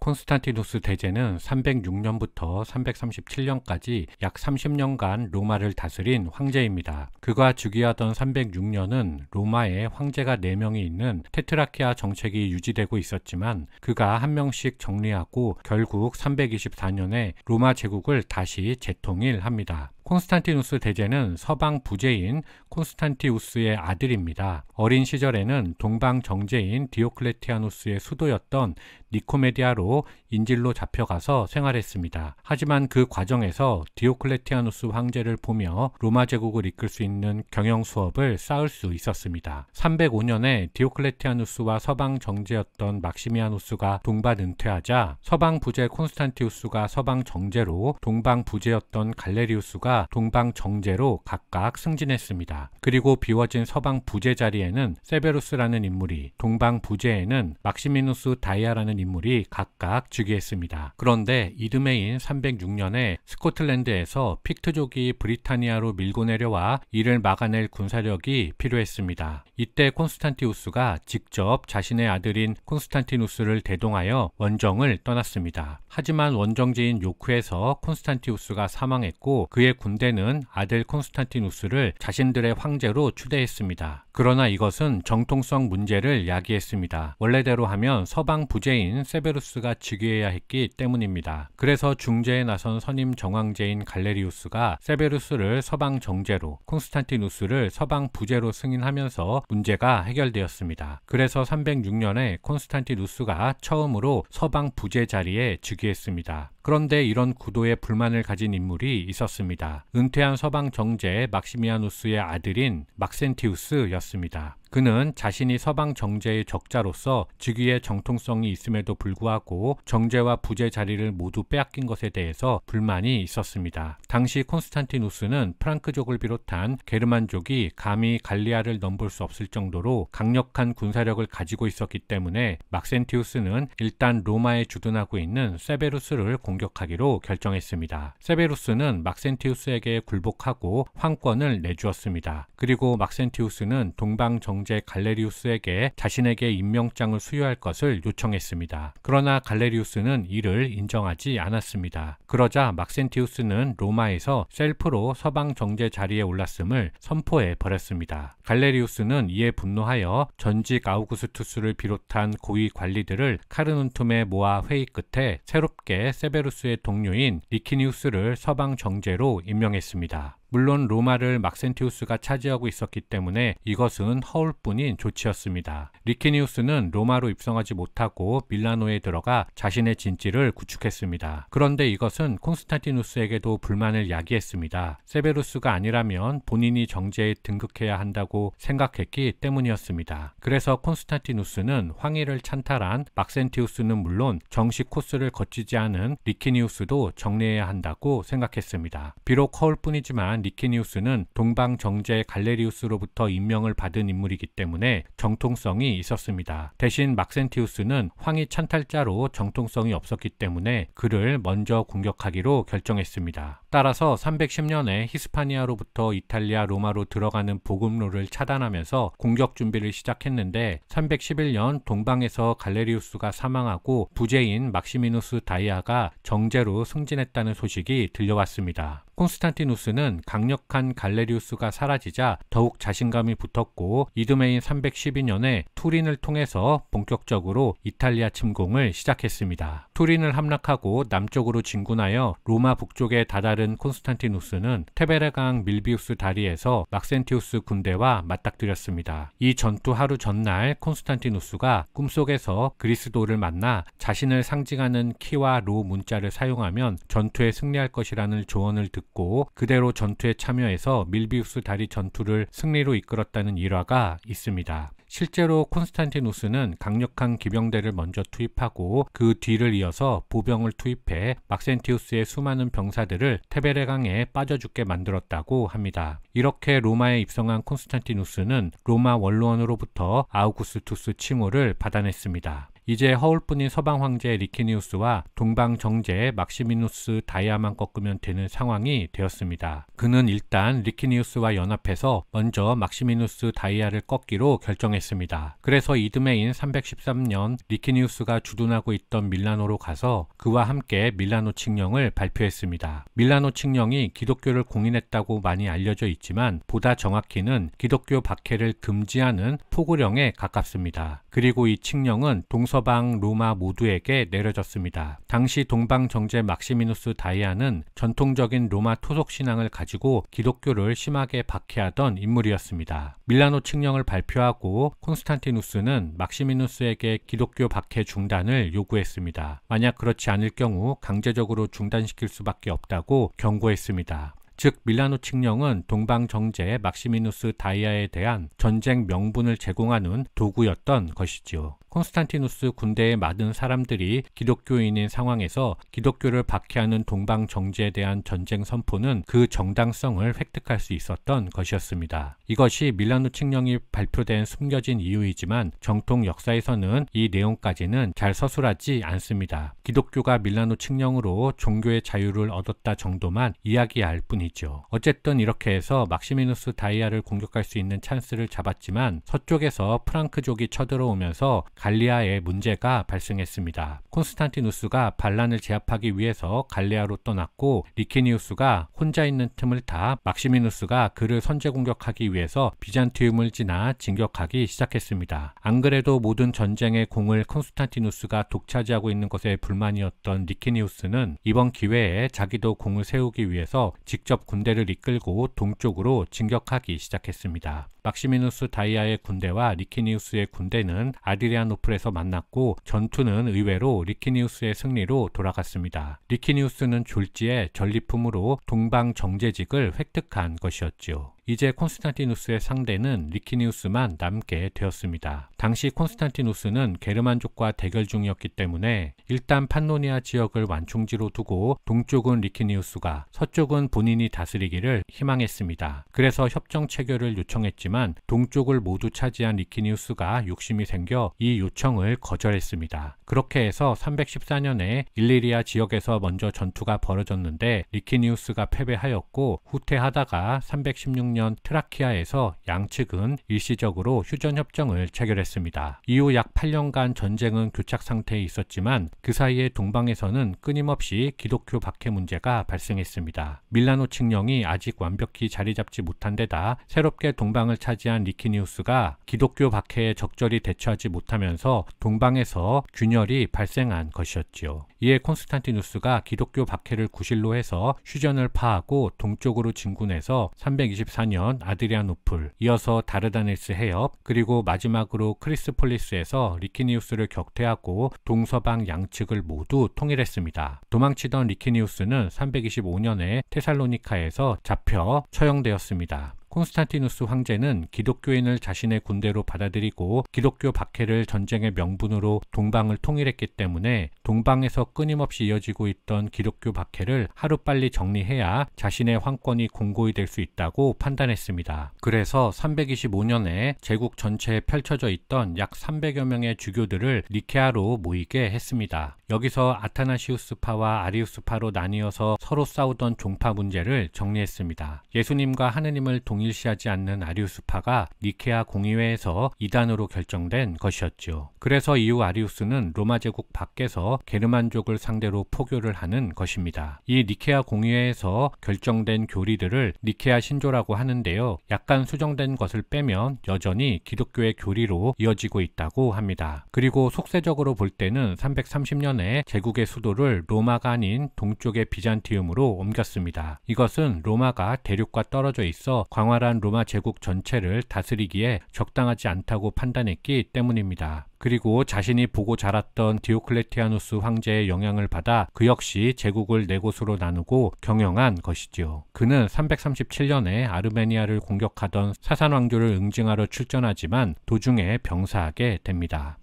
콘스탄티누스 대제는 306년부터 337년까지 약 30년간 로마를 다스린 황제입니다. 그가 즉위하던 306년은 로마에 황제가 4명이 있는 테트라키아 정책이 유지되고 있었지만 그가 한 명씩 정리하고 결국 324년에 로마 제국을 다시 재통일합니다. 콘스탄티누스 대제는 서방 부제인 콘스탄티우스의 아들입니다. 어린 시절에는 동방 정제인 디오클레티아누스의 수도였던 니코메디아로 인질로 잡혀가서 생활했습니다. 하지만 그 과정에서 디오클레티아누스 황제를 보며 로마 제국을 이끌 수 있는 경영 수업을 쌓을 수 있었습니다. 305년에 디오클레티아누스와 서방 정제였던 막시미아누스가 동반 은퇴하자 서방 부제 콘스탄티우스가 서방 정제로, 동방 부제였던 갈레리우스가 동방 정제로 각각 승진했습니다. 그리고 비워진 서방 부제 자리에는 세베루스라는 인물이, 동방 부제에는 막시미누스 다이아라는 인물이 각각 즉위했습니다. 그런데 이듬해인 306년에 스코틀랜드에서 픽트족이 브리타니아로 밀고 내려와 이를 막아낼 군사력이 필요했습니다. 이때 콘스탄티우스가 직접 자신의 아들인 콘스탄티누스를 대동하여 원정을 떠났습니다. 하지만 원정지인 요크에서 콘스탄티우스가 사망했고 그의 군대는 아들 콘스탄티누스를 자신들의 황제로 추대했습니다. 그러나 이것은 정통성 문제를 야기했습니다. 원래대로 하면 서방 부제인 세베루스가 즉위해야 했기 때문입니다. 그래서 중재에 나선 선임 정황제인 갈레리우스가 세베루스를 서방 정제로, 콘스탄티누스를 서방 부제로 승인하면서 문제가 해결되었습니다. 그래서 306년에 콘스탄티누스가 처음으로 서방 부제 자리에 즉위했습니다. 그런데 이런 구도에 불만을 가진 인물이 있었습니다. 은퇴한 서방 정제 막시미아누스의 아들인 막센티우스였습니다. 그는 자신이 서방 정제의 적자로서 즉위의 정통성이 있음에도 불구하고 정제와 부제 자리를 모두 빼앗긴 것에 대해서 불만이 있었습니다. 당시 콘스탄티누스는 프랑크족을 비롯한 게르만족이 감히 갈리아를 넘볼 수 없을 정도로 강력한 군사력을 가지고 있었기 때문에 막센티우스는 일단 로마에 주둔하고 있는 세베루스를 공격하기로 결정했습니다. 세베루스는 막센티우스에게 굴복하고 황권을 내주었습니다. 그리고 막센티우스는 동방 정제 갈레리우스에게 자신에게 임명장을 수여할 것을 요청했습니다. 그러나 갈레리우스는 이를 인정하지 않았습니다. 그러자 막센티우스는 로마에서 셀프로 서방 정제 자리에 올랐음을 선포해 버렸습니다. 갈레리우스는 이에 분노하여 전직 아우구스투스를 비롯한 고위 관리들을 카르눈툼에 모아 회의 끝에 새롭게 세베루스의 동료인 리키니우스를 서방 정제로 임명했습니다. 물론 로마를 막센티우스가 차지하고 있었기 때문에 이것은 허울뿐인 조치였습니다. 리키니우스는 로마로 입성하지 못하고 밀라노에 들어가 자신의 진지를 구축했습니다. 그런데 이것은 콘스탄티누스에게도 불만을 야기했습니다. 세베루스가 아니라면 본인이 정제에 등극해야 한다고 생각했기 때문이었습니다. 그래서 콘스탄티누스는 황의를 찬탈한 막센티우스는 물론 정식 코스를 거치지 않은 리키니우스도 정리해야 한다고 생각했습니다. 비록 허울뿐이지만 리키니우스는 동방 정제 갈레리우스로부터 임명을 받은 인물이기 때문에 정통성이 있었습니다. 대신 막센티우스는 황희 찬탈자로 정통성이 없었기 때문에 그를 먼저 공격하기로 결정했습니다. 따라서 310년에 히스파니아로부터 이탈리아 로마로 들어가는 보급로를 차단하면서 공격 준비를 시작했는데 311년 동방에서 갈레리우스가 사망하고 부제인 막시미누스 다이아가 정제로 승진했다는 소식이 들려왔습니다. 콘스탄티누스는 강력한 갈레리우스가 사라지자 더욱 자신감이 붙었고 이듬해인 312년에 투린을 통해서 본격적으로 이탈리아 침공을 시작했습니다. 투린을 함락하고 남쪽으로 진군하여 로마 북쪽에 다다른 콘스탄티누스는 테베레강 밀비우스 다리에서 막센티우스 군대와 맞닥뜨렸습니다. 이 전투 하루 전날 콘스탄티누스가 꿈속에서 그리스도를 만나 자신을 상징하는 키와 로 문자를 사용하면 전투에 승리할 것이라는 조언을 듣고 그대로 전투에 참여해서 밀비우스 다리 전투를 승리로 이끌었다는 일화가 있습니다. 실제로 콘스탄티누스는 강력한 기병대를 먼저 투입하고 그 뒤를 이어서 보병을 투입해 막센티우스의 수많은 병사들을 테베레강에 빠져 죽게 만들었다고 합니다. 이렇게 로마에 입성한 콘스탄티누스는 로마 원로원으로부터 아우구스투스 칭호를 받아냈습니다. 이제 허울뿐인 서방 황제 리키니우스와 동방 정제 막시미누스 다이아만 꺾으면 되는 상황이 되었습니다. 그는 일단 리키니우스와 연합해서 먼저 막시미누스 다이아를 꺾기로 결정했습니다. 그래서 이듬해인 313년 리키니우스가 주둔하고 있던 밀라노로 가서 그와 함께 밀라노 칙령을 발표했습니다. 밀라노 칙령이 기독교를 공인했다고 많이 알려져 있지만 보다 정확히는 기독교 박해를 금지하는 포고령에 가깝습니다. 그리고 이 칙령은 동서방 로마 모두에게 내려졌습니다. 당시 동방 정제 막시미누스 다이아는 전통적인 로마 토속 신앙을 가지고 기독교를 심하게 박해하던 인물이었습니다. 밀라노 칙령을 발표하고 콘스탄티누스는 막시미누스에게 기독교 박해 중단을 요구했습니다. 만약 그렇지 않을 경우 강제적으로 중단시킬 수밖에 없다고 경고했습니다. 즉 밀라노 칙령은 동방 정제 막시미누스 다이아에 대한 전쟁 명분을 제공하는 도구였던 것이지요. 콘스탄티누스 군대에 많은 사람들이 기독교인인 상황에서 기독교를 박해하는 동방 정제에 대한 전쟁 선포는 그 정당성을 획득할 수 있었던 것이었습니다. 이것이 밀라노 칙령이 발표된 숨겨진 이유이지만 정통 역사에서는 이 내용까지는 잘 서술하지 않습니다. 기독교가 밀라노 칙령으로 종교의 자유를 얻었다 정도만 이야기할 뿐이죠. 어쨌든 이렇게 해서 막시미누스 다이아를 공격할 수 있는 찬스를 잡았지만 서쪽에서 프랑크족이 쳐들어오면서 갈리아에 문제가 발생했습니다. 콘스탄티누스가 반란을 제압하기 위해서 갈리아로 떠났고 리키니우스가 혼자 있는 틈을 타 막시미누스가 그를 선제 공격하기 위해서 비잔티움을 지나 진격하기 시작했습니다. 안 그래도 모든 전쟁의 공을 콘스탄티누스가 독차지하고 있는 것에 불만이었던 리키니우스는 이번 기회에 자기도 공을 세우기 위해서 직접 군대를 이끌고 동쪽으로 진격하기 시작했습니다. 막시미누스 다이아의 군대와 리키니우스의 군대는 아드리아노플에서 만났고 전투는 의외로 리키니우스의 승리로 돌아갔습니다. 리키니우스는 졸지에 전리품으로 동방 정제직을 획득한 것이었지요. 이제 콘스탄티누스의 상대는 리키니우스만 남게 되었습니다. 당시 콘스탄티누스는 게르만족과 대결 중이었기 때문에 일단 판노니아 지역을 완충지로 두고 동쪽은 리키니우스가 서쪽은 본인이 다스리기를 희망했습니다. 그래서 협정 체결을 요청했지만 동쪽을 모두 차지한 리키니우스가 욕심이 생겨 이 요청을 거절했습니다. 그렇게 해서 314년에 일리리아 지역에서 먼저 전투가 벌어졌는데 리키니우스가 패배하였고 후퇴하다가 316년 트라키아에서 양측은 일시적으로 휴전협정을 체결했습니다. 이후 약 8년간 전쟁은 교착 상태에 있었지만 그 사이에 동방에서는 끊임없이 기독교 박해 문제가 발생했습니다. 밀라노 칙령이 아직 완벽히 자리 잡지 못한 데다 새롭게 동방을 차지한 리키니우스가 기독교 박해에 적절히 대처하지 못하면서 동방에서 균열이 발생한 것이었지요. 이에 콘스탄티누스가 기독교 박해를 구실로 해서 휴전을 파하고 동쪽으로 진군해서 324년 아드리아노플, 이어서 다르다네스 해협, 그리고 마지막으로 크리스폴리스에서 리키니우스를 격퇴하고 동서방 양측을 모두 통일했습니다. 도망치던 리키니우스는 325년에 테살로니카에서 잡혀 처형되었습니다. 콘스탄티누스 황제는 기독교인을 자신의 군대로 받아들이고 기독교 박해를 전쟁의 명분으로 동방을 통일했기 때문에 동방에서 끊임없이 이어지고 있던 기독교 박해를 하루빨리 정리해야 자신의 황권이 공고히 될 수 있다고 판단했습니다. 그래서 325년에 제국 전체에 펼쳐져 있던 약 300여 명의 주교들을 니케아로 모이게 했습니다. 여기서 아타나시우스파와 아리우스파로 나뉘어서 서로 싸우던 종파 문제를 정리했습니다. 예수님과 하느님을 동일시하지 않는 아리우스파가 니케아 공의회에서 이단으로 결정된 것이었죠. 그래서 이후 아리우스는 로마 제국 밖에서 게르만족을 상대로 포교를 하는 것입니다. 이 니케아 공의회에서 결정된 교리들을 니케아 신조라고 하는데요. 약간 수정된 것을 빼면 여전히 기독교의 교리로 이어지고 있다고 합니다. 그리고 속세적으로 볼 때는 330년에 제국의 수도를 로마가 아닌 동쪽의 비잔티움으로 옮겼습니다. 이것은 로마가 대륙과 떨어져 있어 광활한 로마 제국 전체를 다스리기에 적당하지 않다고 판단했기 때문입니다. 그리고 자신이 보고 자랐던 디오클레티아누스 황제의 영향을 받아 그 역시 제국을 네 곳으로 나누고 경영한 것이지요. 그는 337년에 아르메니아를 공격하던 사산 왕조를 응징하러 출전하지만 도중에 병사하게 됩니다.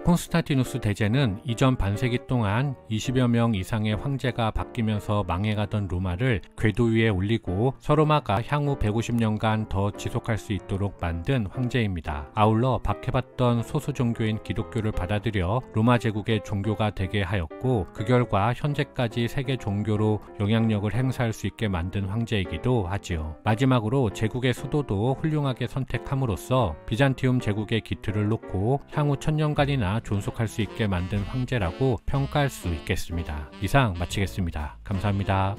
콘스탄티누스 대제는 이전 반세기 동안 20여 명 이상의 황제가 바뀌면서 망해가던 로마를 궤도 위에 올리고 서로마가 향후 150년간 더 지속할 수 있도록 만든 황제입니다. 아울러 박해받던 소수 종교인 기독교를 받아들여 로마 제국의 종교가 되게 하였고, 그 결과 현재까지 세계 종교로 영향력을 행사할 수 있게 만든 황제이기도 하지요. 마지막으로 제국의 수도도 훌륭하게 선택함으로써 비잔티움 제국의 기틀을 놓고 향후 1000년간이나 존속할 수 있게 만든 황제라고 평가할 수 있겠습니다. 이상 마치겠습니다. 감사합니다.